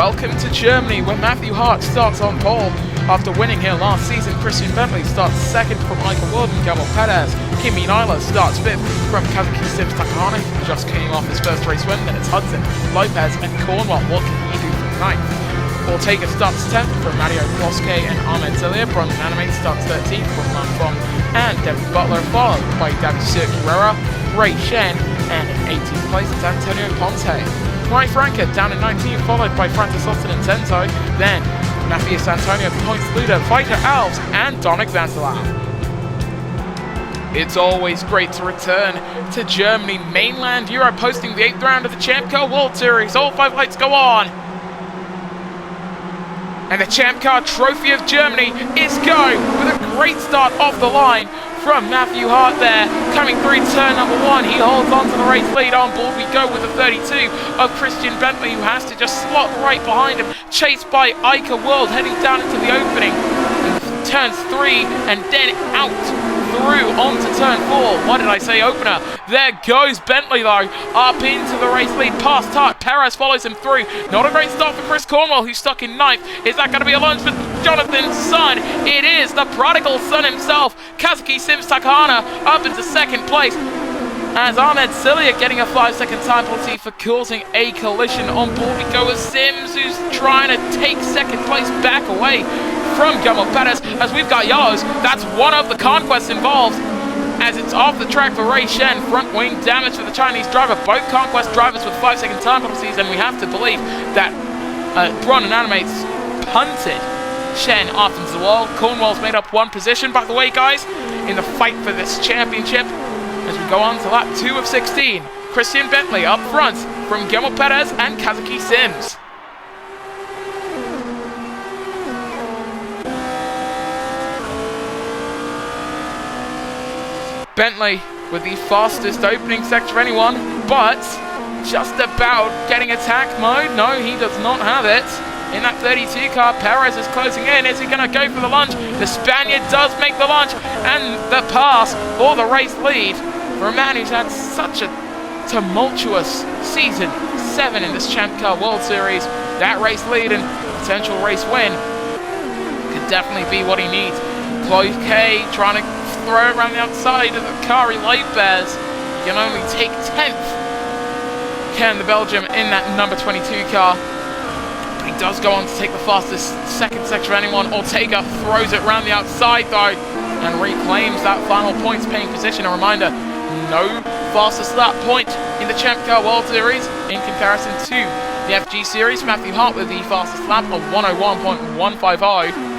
welcome to Germany, where Matthew Hart starts on pole. After winning here last season, Christian Bentley starts second from Iker Wald and Gamal Perez. Kimi Nyla starts fifth from Kazuki Sims Takahane, who just came off his first race win. Then it's Hudson, Lopez and Cornwall. What can he do from ninth? Ortega starts 10th from Mario Kloske and Ahmed Zelia. Bronze Animate starts 13th from Lan Fong and Devin Butler, followed by David Circulera, Ray Shen, and in 18th place it's Antonio Ponte. Mike Franca down in 19th, followed by Francis Austin and Tenzo. Then Matthias Antonio points leader, Vita Alves, and Donik Vanzelaar. It's always great to return to Germany, mainland Europe, hosting the 8th round of the ChampCar World Series. All 5 lights go on. And the ChampCar Trophy of Germany is go with a great start off the line from Matthew Hart there. Coming through turn number 1, he holds on to the race lead. On board we go with the 32 of Christian Bentley, who has to just slot right behind him, chased by Iker Wald, heading down into the opening. Turns 3 and then out through onto turn 4. What did I say, opener? There goes Bentley though, up into the race lead, past Hart. Perez follows him through. Not a great start for Chris Cornwall, who's stuck in 9th. Is that going to be a lunge for Jonathan's son? It is, the prodigal son himself, Kazuki Sims Takahane, up into 2nd place. As Ahmed Zelia getting a 5-second time penalty for causing a collision. On board we go with Sims, who's trying to take 2nd place back away from Gamal Perez. As we've got yellows, that's one of the conquests involved, as it's off the track for Ray Shen. Front wing damage for the Chinese driver. Both conquest drivers with 5-second time penalties, and we have to believe that Bron and Animates punted Shen off into the wall. Cornwall's made up 1 position, by the way, guys, in the fight for this championship. As we go on to lap 2 of 16, Christian Bentley up front from Gamal Perez and Kazuki Sims. Bentley with the fastest opening sector of anyone, but just about getting attack mode. No, he does not have it. In that 32 car, Perez is closing in. Is he going to go for the lunge? The Spaniard does make the lunge, and the pass for the race lead for a man who's had such a tumultuous season 7 in this ChampCar World Series. That race lead and potential race win could definitely be what he needs. Chloe K trying to throw it around the outside of the Kari Lopez. He can only take 10th. Can the Belgium in that number 22 car. But he does go on to take the fastest 2nd sector of anyone. Ortega throws it around the outside though and reclaims that final points paying position. A reminder, no fastest lap point in the ChampCar World Series in comparison to the FG Series. Matthew Hart with the fastest lap of 101.150.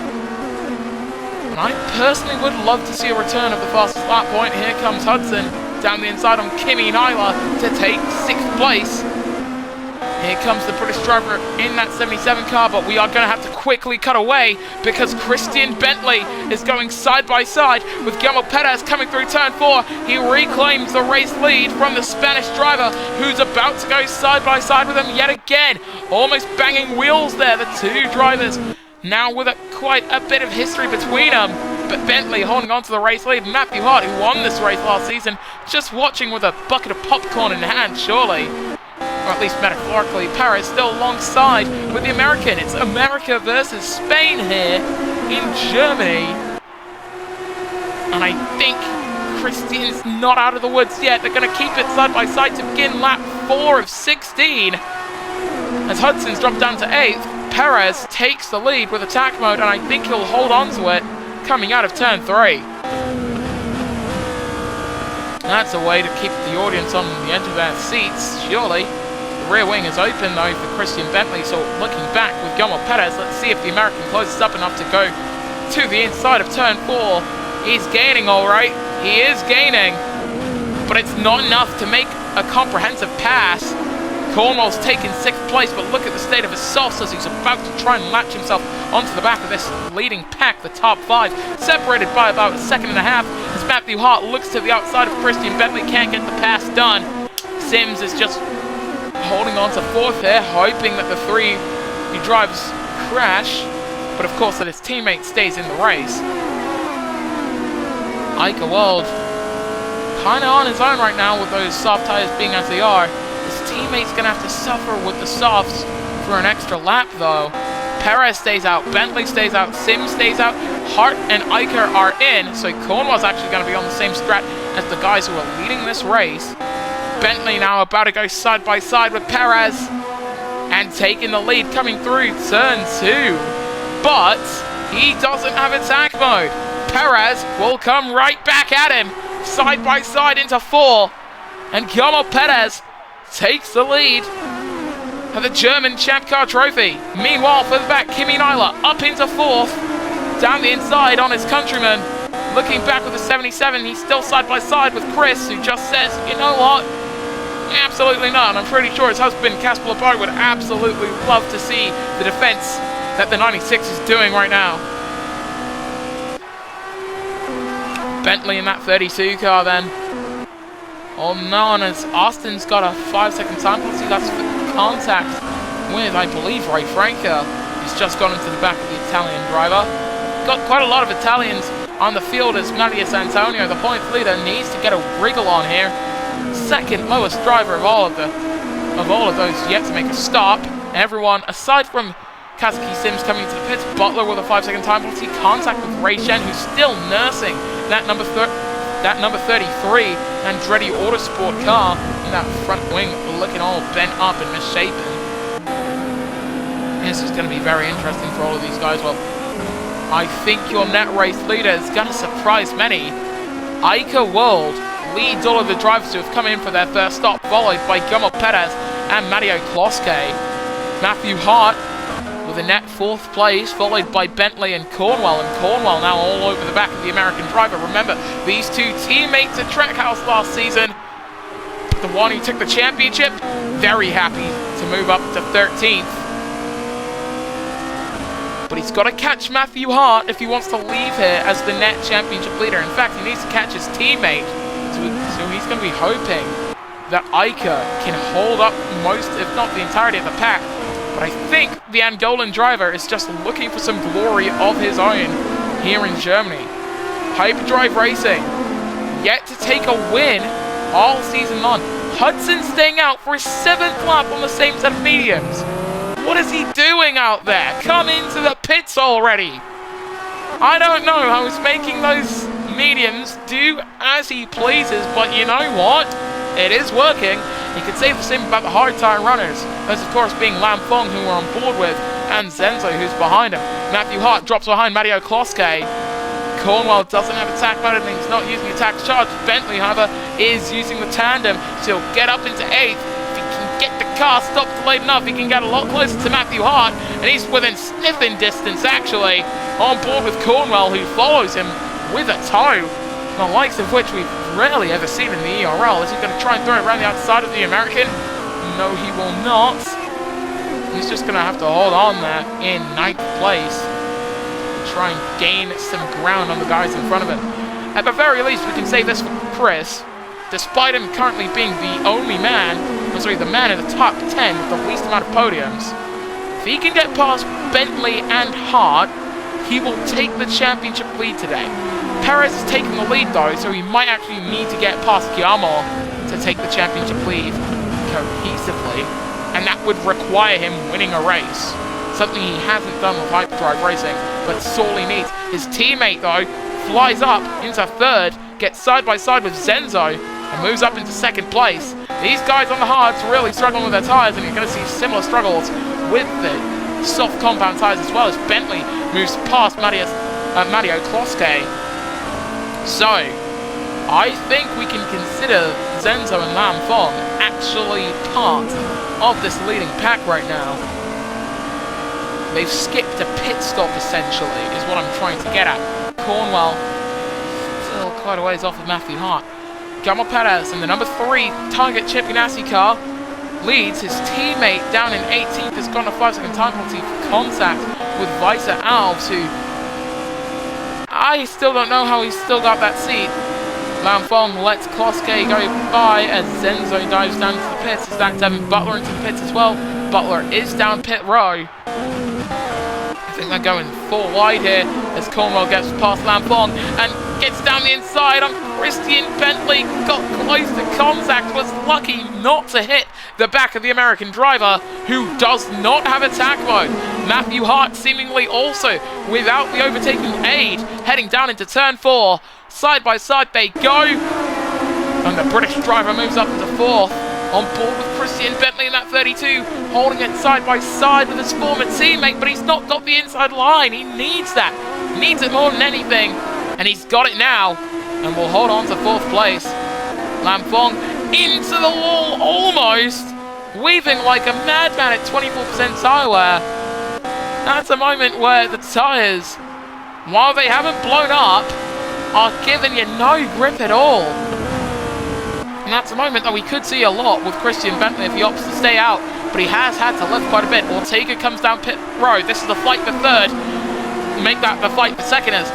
And I personally would love to see a return of the fastest lap point. Here comes Hudson down the inside on Kimi Nyla to take 6th place. Here comes the British driver in that 77 car, but we are going to have to quickly cut away because Christian Bentley is going side by side with Gamal Perez coming through turn 4. He reclaims the race lead from the Spanish driver, who's about to go side by side with him yet again. Almost banging wheels there, the 2 drivers. Now with quite a bit of history between them, but Bentley holding on to the race lead. Matthew Hart, who won this race last season, just watching with a bucket of popcorn in hand, surely. Or at least metaphorically. Perez still alongside with the American. It's America versus Spain here in Germany. And I think Christian's not out of the woods yet. They're going to keep it side by side to begin lap 4 of 16. As Hudson's dropped down to 8th. Perez takes the lead with attack mode, and I think he'll hold on to it coming out of turn 3. That's a way to keep the audience on the edge of their seats, surely. The rear wing is open though for Christian Bentley, so looking back with Gamal Perez, let's see if the American closes up enough to go to the inside of turn 4. He's gaining alright, he is gaining, but it's not enough to make a comprehensive pass. Cornwall's taken 6th place, but look at the state of his softs as he's about to try and latch himself onto the back of this leading pack, the top 5, separated by about a 1.5 seconds as Matthew Hart looks to the outside of Christian Bentley, can't get the pass done. Sims is just holding on to 4th here, hoping that the 3 he drives crash, but of course that his teammate stays in the race. Iker Wald kind of on his own right now with those soft tires being as they are. His teammate's going to have to suffer with the softs for an extra lap, though. Perez stays out, Bentley stays out, Sims stays out, Hart and Eicher are in, so Cornwell's actually going to be on the same strat as the guys who are leading this race. Bentley now about to go side by side with Perez and taking the lead coming through turn 2. But he doesn't have attack mode. Perez will come right back at him, side by side into 4. And Guillermo Perez takes the lead of the German ChampCar trophy. Meanwhile, further back, Kimi Nyla up into 4th, down the inside on his countryman. Looking back with the 77, he's still side by side with Chris, who just says, you know what? Absolutely not. And I'm pretty sure his husband, Casper Lepard, would absolutely love to see the defense that the 96 is doing right now. Bentley in that 32 car then. Oh no, and as Austin's got a 5-second time penalty, that's contact with, I believe, Ray Franca. He's just gone into the back of the Italian driver. Got quite a lot of Italians on the field as Mattias Antonio, the points leader, needs to get a wriggle on here. Second lowest driver of all of those yet to make a stop. Everyone, aside from Kazuki Sims coming to the pits, Butler with a 5-second time penalty, contact with Ray Shen, who's still nursing that number 33 Andretti Autosport car in that front wing, looking all bent up and misshapen. This is going to be very interesting for all of these guys. Well, I think your net race leader is going to surprise many. Eicher World leads all of the drivers who have come in for their first stop, followed by Guillermo Perez and Mario Kloske. Matthew Hart with a net 4th place, followed by Bentley and Cornwell. And Cornwell now all over the back of the American driver. Remember, these two teammates at Trackhouse last season. The one who took the championship, very happy to move up to 13th. But he's got to catch Matthew Hart if he wants to leave here as the net championship leader. In fact, he needs to catch his teammate. So he's going to be hoping that Eicher can hold up most, if not the entirety of the pack. But I think the Angolan driver is just looking for some glory of his own here in Germany. Hyperdrive Racing, yet to take a win all season long. Hudson staying out for his 7th lap on the same set of mediums. What is he doing out there? Come into the pits already. I don't know how he's making those mediums do as he pleases, but you know what? It is working. You could say the same about the hard tire runners. Those, of course, being Lam Fong, who we're on board with, and Zenzo, who's behind him. Matthew Hart drops behind Mario Kloske. Cornwell doesn't have attack mode and he's not using attack charge. Bentley, however, is using the tandem. So he'll get up into 8th. If he can get the car stopped late enough, he can get a lot closer to Matthew Hart. And he's within sniffing distance, actually, on board with Cornwell, who follows him with a tow. The likes of which we've rarely ever seen in the ERL. Is he going to try and throw it around the outside of the American? No, he will not. He's just going to have to hold on there in 9th place. Try and gain some ground on the guys in front of him. At the very least, we can say this for Chris. Despite him currently being the only man, the man in the top 10 with the least amount of podiums, if he can get past Bentley and Hart, he will take the championship lead today. Perez is taking the lead though, so he might actually need to get past Guillermo to take the championship lead cohesively, and that would require him winning a race. Something he hasn't done with Hyperdrive Racing, but sorely needs. His teammate though flies up into 3rd, gets side by side with Zenzo, and moves up into 2nd place. These guys on the hards really struggling with their tires, and you're going to see similar struggles with the soft compound tires as well, as Bentley moves past Mario Kloske. So, I think we can consider Zenzo and Lam Fong actually part of this leading pack right now. They've skipped a pit stop, essentially, is what I'm trying to get at. Cornwell still quite a ways off of Matthew Hart. Guillermo Perez in the number 3 Target Chip Ganassi car leads. His teammate down in 18th has gone a 5-second time penalty for contact with Weiser Alves, who I still don't know how he's still got that seat. Lam Fong lets Kloske go by as Zenzo dives down to the pits. Is that Devin Butler into the pits as well? Butler is down pit row. I think they're going 4 wide here as Cornwell gets past Lam Fong and gets down the inside on Christian Bentley. Got close to contact, was lucky not to hit the back of the American driver, who does not have attack mode. Matthew Hart seemingly also without the overtaking aid, heading down into turn 4. Side by side they go, and the British driver moves up into 4th. On board with Christian Bentley in that 32, holding it side by side with his former teammate, but he's not got the inside line. He needs that. He needs it more than anything, and he's got it now, and will hold on to 4th place. Lam Phong into the wall almost, weaving like a madman at 24% tyre wear. That's a moment where the tyres, while they haven't blown up, are giving you no grip at all. And that's a moment that we could see a lot with Christian Bentley if he opts to stay out, but he has had to lift quite a bit. Ortega comes down pit road. This is the fight for 3rd. Make that the fight for 2nd as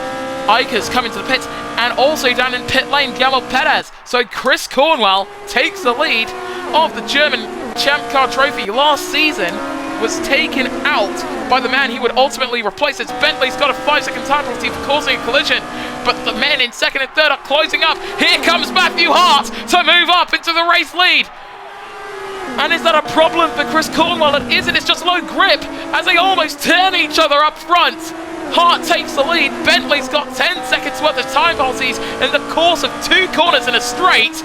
Iker's coming to the pits, and also down in pit lane, Guillermo Perez. So Chris Cornwell takes the lead of the German ChampCar trophy. Last season was taken out by the man he would ultimately replace. It's Bentley's got a 5-second time penalty for causing a collision, but the men in 2nd and 3rd are closing up. Here comes Matthew Hart to move up into the race lead. And is that a problem for Chris Cornwell? It isn't, it's just low grip as they almost turn each other up front. Hart takes the lead. Bentley's got 10 seconds worth of time penalties in the course of 2 corners in a straight.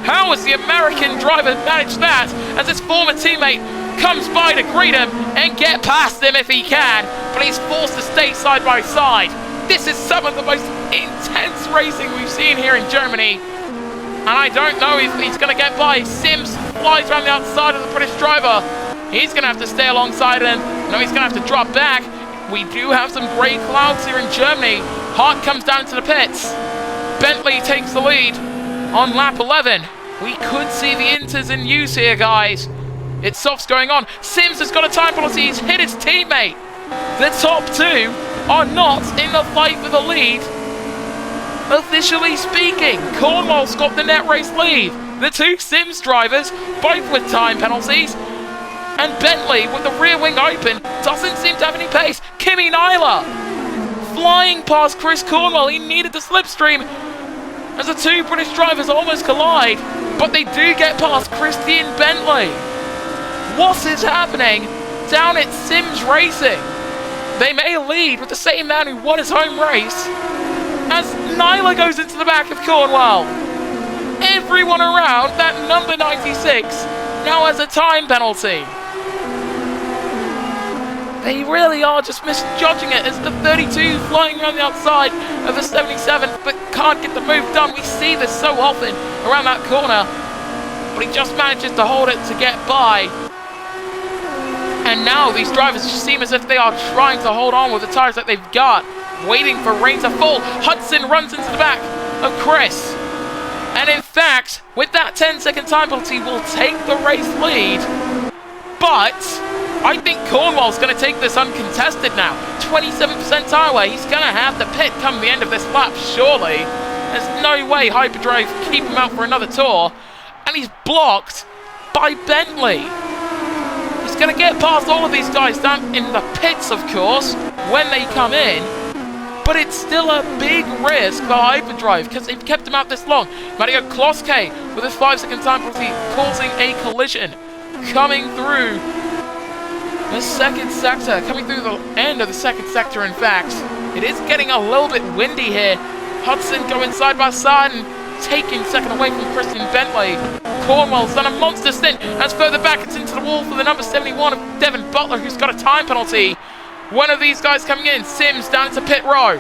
How has the American driver managed that as his former teammate comes by to greet him and get past him if he can, but he's forced to stay side by side. This is some of the most intense racing we've seen here in Germany, and I don't know if he's going to get by. Sims flies around the outside of the British driver. He's going to have to stay alongside him. No, he's going to have to drop back. We do have some grey clouds here in Germany. Hart comes down into the pits. Bentley takes the lead on lap 11. We could see the inters in use here, guys. It's softs going on. Sims has got a time penalty. He's hit his teammate. The top 2 are not in the fight for the lead. Officially speaking, Cornwell's got the net race lead. The 2 Sims drivers, both with time penalties. And Bentley, with the rear wing open, doesn't seem to have any pace. Kimi Nyla flying past Chris Cornwell. He needed the slipstream as the 2 British drivers almost collide, but they do get past Christian Bentley. What is happening down at Sims Racing? They may lead with the same man who won his home race as Nyla goes into the back of Cornwell. Everyone around that number 96 now has a time penalty. They really are just misjudging it as the 32 flying around the outside of the 77 but can't get the move done. We see this so often around that corner, but he just manages to hold it to get by. And now these drivers just seem as if they are trying to hold on with the tyres that they've got, waiting for rain to fall. Hudson runs into the back of Chris. And in fact, with that 10-second time penalty, will take the race lead. But I think Cornwell's going to take this uncontested now. 27% tyre wear. He's going to have to pit come the end of this lap, surely. There's no way Hyperdrive can keep him out for another tour. And he's blocked by Bentley. He's going to get past all of these guys down in the pits, of course, when they come in. But it's still a big risk for Hyperdrive because they've kept him out this long. Mario Kloske with his 5-second time penalty causing a collision. Coming through the 2nd sector, coming through the end of the 2nd sector, in fact. It is getting a little bit windy here. Hudson going side by side and taking 2nd away from Christian Bentley. Cornwell's done a monster stint. As further back, it's into the wall for the number 71 of Devin Butler, who's got a time penalty. One of these guys coming in. Sims down into pit row.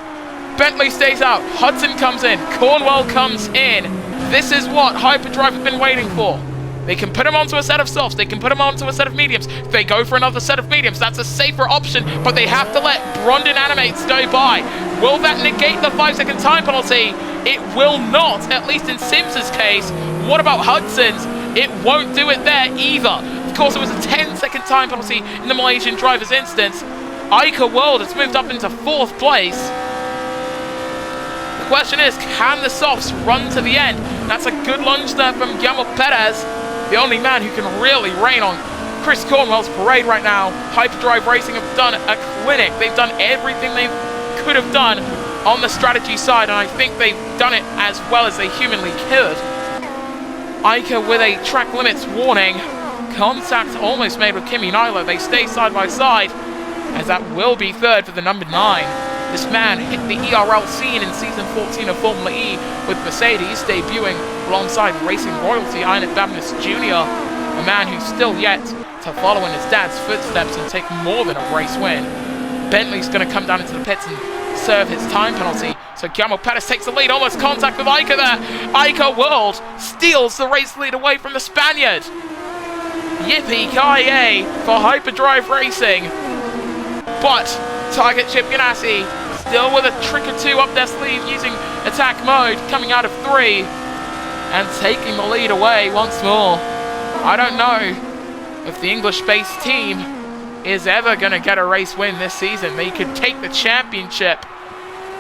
Bentley stays out. Hudson comes in. Cornwell comes in. This is what Hyperdrive have been waiting for. They can put him onto a set of softs. They can put him onto a set of mediums. They go for another set of mediums. That's a safer option, but they have to let Brondon Animates go by. Will that negate the 5-second time penalty? It will not, at least in Sims's case. What about Hudson's? It won't do it there either. Of course, it was a 10-second time penalty in the Malaysian driver's instance. Iker World has moved up into 4th place. The question is, can the softs run to the end? That's a good lunge there from Guillermo Perez, the only man who can really rain on Chris Cornwell's parade right now. Hyperdrive Racing have done a clinic. They've done everything they could have done on the strategy side, and I think they've done it as well as they humanly could. Iker with a track limits warning. contact almost made with Kimi Nyla. They stay side by side, as that will be third for the number 9. This man hit the ERL scene in Season 14 of Formula E with Mercedes, debuting alongside racing royalty Ian Babness Jr., a man who's still yet to follow in his dad's footsteps and take more than a race win. Bentley's going to come down into the pits and serve his time penalty. So Guillermo Perez takes the lead, almost contact with Ica there. Ica World steals the race lead away from the Spaniard. Yippee-ki-yay for Hyperdrive Racing. But Target Chip Ganassi still with a trick or two up their sleeve using attack mode, coming out of 3 and taking the lead away once more. I don't know if the English-based team is ever going to get a race win this season. They could take the championship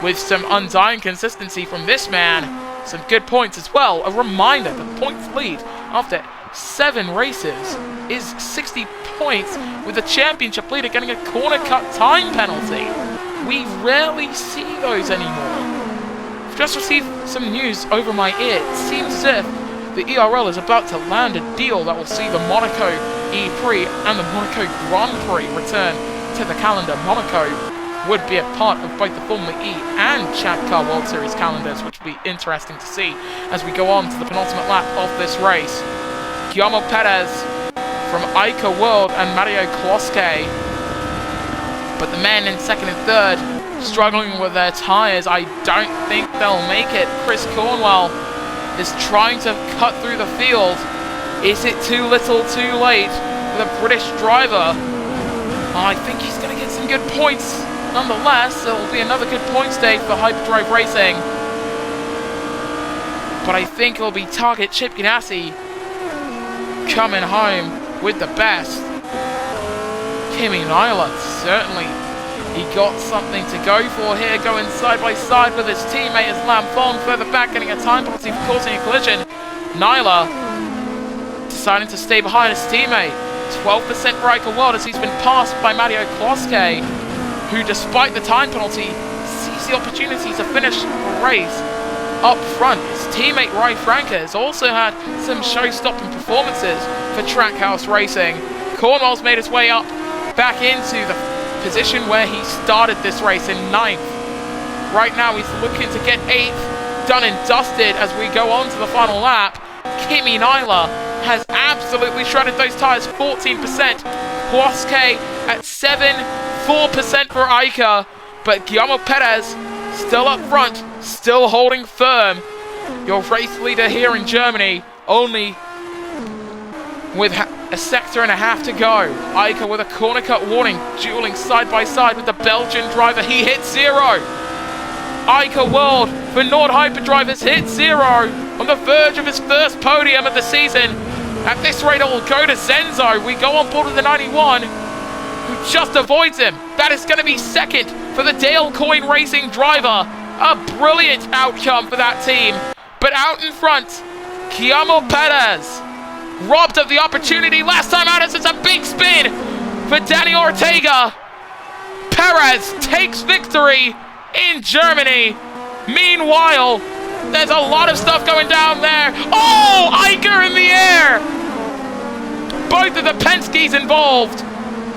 with some undying consistency from this man. Some good points as well. A reminder, the points lead after 7 races is 60 points, with the championship leader getting a corner cut time penalty. We rarely see those anymore. I've just received some news over my ear. It seems as if the ERL is about to land a deal that will see the Monaco E-Prix and the Monaco Grand Prix return to the calendar. Monaco would be a part of both the Formula E and ChampCar World Series calendars, which will be interesting to see as we go on to the penultimate lap of this race. Guillermo Perez from Ica World and Mario Kloske. But the men in second and third struggling with their tyres. I don't think they'll make it. Chris Cornwell is trying to cut through the field. Is it too little too late for the British driver? I think he's going to get some good points. Nonetheless, it will be another good points day for Hyperdrive Racing. But I think it will be Target Chip Ganassi coming home with the best. Kimi Nyla, certainly he got something to go for here, going side by side with his teammate as Lam Fong further back, getting a time penalty for causing a collision. Nyla deciding to stay behind his teammate. 12% for Ica World as he's been passed by Mario Kloske, who, despite the time penalty, sees the opportunity to finish the race up front. His teammate Rai Franca has also had some show-stopping performances for Trackhouse Racing. Cornwell's made his way up back into the position where he started this race in 9th. Right now he's looking to get 8th, done and dusted as we go on to the final lap. Kimi Nyla has absolutely shredded those tyres, 14%. Kloske at 7%, 4% for Ica, but Guillermo Perez still up front, still holding firm. Your race leader here in Germany, only with a sector and a half to go. Ica with a corner cut warning, dueling side by side with the Belgian driver. He hit 0. Ica World for Nord Hyperdrive has hit 0 on the verge of his first podium of the season. At this rate, it will go to Zenzo. We go on board with the 91, who just avoids him. That is going to be second for the Dale Coyne Racing driver. A brilliant outcome for that team. But out in front, Guillermo Perez, robbed of the opportunity last time out as it's a big spin for Danny Ortega. Perez takes victory in Germany. Meanwhile, there's a lot of stuff going down there. Oh, Ica in the air! Both of the Penske's involved.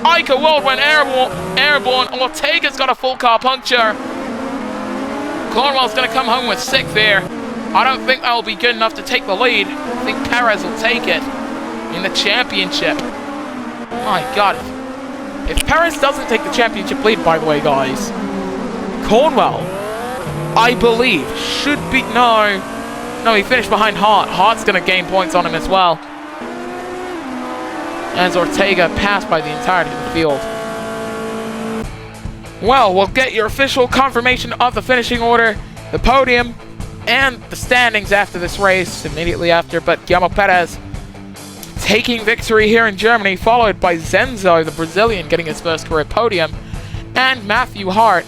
Ica World went airborne. Ortega's got a full car puncture. Cornwell's going to come home with 6th here. I don't think that will be good enough to take the lead. I think Perez will take it in the championship. My God. If Perez doesn't take the championship lead, by the way, guys, Cornwell, I believe, should be... No, he finished behind Hart. Hart's going to gain points on him as well, as Ortega passed by the entirety of the field. Well, we'll get your official confirmation of the finishing order, the podium, and the standings after this race, immediately after. But Guillermo Perez taking victory here in Germany, followed by Zenzo, the Brazilian, getting his first career podium, and Matthew Hart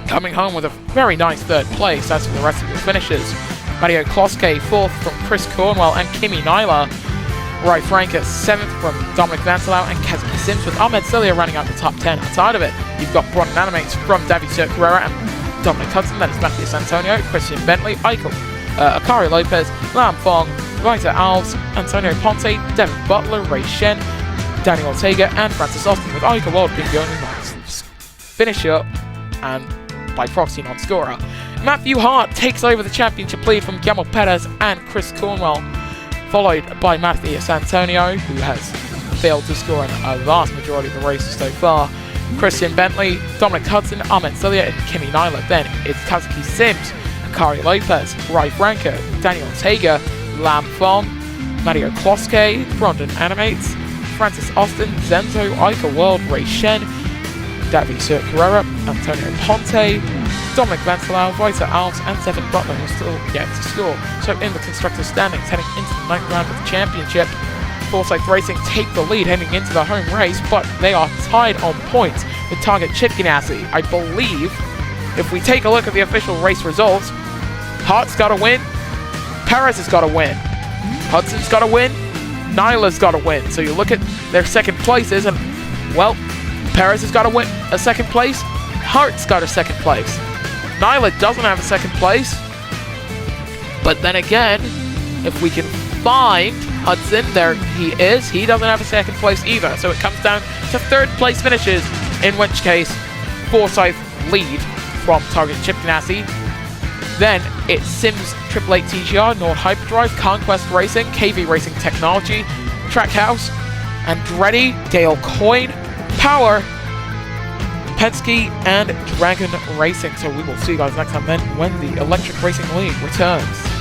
coming home with a very nice 3rd place. As for the rest of the finishes, Mario Kloske 4th from Chris Cornwell and Kimi Nyla. Rai Franca 7th from Dominic Vantelau and Kazumi Sims, with Ahmed Celia running out the top 10. Outside of it, you've got Bronn Animates from David Carrera and Dominic Hudson. That is Matthews Antonio, Christian Bentley, Ica, Akari Lopez, Lam Fong, Vita Alves, Antonio Ponte, Devin Butler, Ray Shen, Daniel Ortega, and Francis Austin, with Ica World being the only non-finisher and by proxy non-scorer. Matthew Hart takes over the championship lead from Guillermo Perez and Chris Cornwell, followed by Matthias Antonio, who has failed to score in a vast majority of the races so far. Christian Bentley, Dominic Hudson, Ahmed Celia, and Kimi Nyla. Then it's Kazuki Sims, Kari Lopez, Rai Franco, Daniel Ortega, Lam Fong, Mario Kloske, Brondon Animates, Francis Austin, Zenzo, Ica World, Ray Shen, Davi Carrera, Antonio Ponte, Dominic Vancelau, Vita Alves, and Devin Butler will still yet to score. So in the constructors' standings, heading into the 9th round of the championship, Forsyth Racing take the lead heading into the home race, but they are tied on points with Target Chip Ganassi. I believe, if we take a look at the official race results, Hart's got to win, Perez has got to win, Hudson's got to win, Nyla's got to win. So you look at their second places and, well, Perez has got to win a second place, Hart's got a second place. Nyla doesn't have a second place, but then again, if we can find Hudson, there he is, he doesn't have a second place either. So it comes down to third place finishes, in which case Forsyth lead from Target Chip Ganassi. Then it's Sims 888 TGR, Nord Hyperdrive, Conquest Racing, KV Racing Technology, Trackhouse, Andretti, Dale Coyne, Power, Penske, and Dragon Racing. So we will see you guys next time then when the Electric Racing League returns.